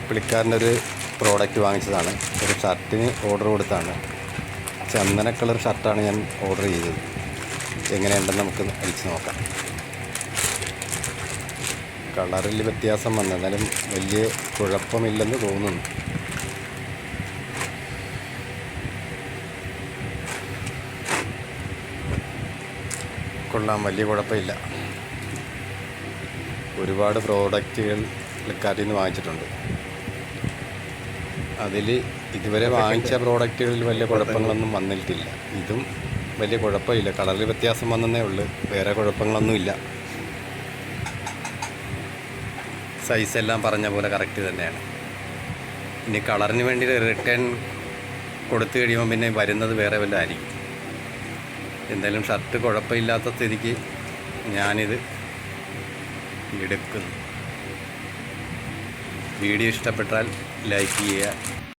പുള്ളിക്കാരൻ്റെ ഒരു പ്രോഡക്റ്റ് വാങ്ങിച്ചതാണ്. ഒരു ഷർട്ടിന് ഓർഡർ കൊടുത്താണ്. ചന്ദന കളർ ഷർട്ടാണ് ഞാൻ ഓർഡർ ചെയ്തത്. എങ്ങനെയുണ്ടെന്ന് നമുക്ക് അടിച്ച് നോക്കാം. കളറിൽ വ്യത്യാസം വന്നു, എന്നാലും വലിയ കുഴപ്പമില്ലെന്ന് തോന്നുന്നു. കൊള്ളാം, വലിയ കുഴപ്പമില്ല. ഒരുപാട് പ്രോഡക്റ്റുകൾ ഫ്ലിപ്കാർട്ടിൽ നിന്ന് വാങ്ങിച്ചിട്ടുണ്ട്. അതിൽ ഇതുവരെ വാങ്ങിച്ച പ്രോഡക്റ്റുകളിൽ വലിയ കുഴപ്പങ്ങളൊന്നും വന്നിട്ടില്ല. ഇതും വലിയ കുഴപ്പമില്ല. കളറിൽ വ്യത്യാസം വന്നതേ ഉള്ളൂ, വേറെ കുഴപ്പങ്ങളൊന്നുമില്ല. സൈസെല്ലാം പറഞ്ഞ പോലെ കറക്റ്റ് തന്നെയാണ്. ഇനി കളറിന് വേണ്ടി റിട്ടേൺ കൊടുത്തു കഴിയുമ്പോൾ പിന്നെ വരുന്നത് വേറെ വല്ലതും ആയിരിക്കും. എന്തായാലും ഷർട്ട് കുഴപ്പമില്ലാത്ത സ്ഥിതിക്ക് ഞാനിത് എടുക്കുന്നു. വീഡിയോ ഇഷ്ടപ്പെട്ടാൽ ലൈക്ക് ചെയ്യുക.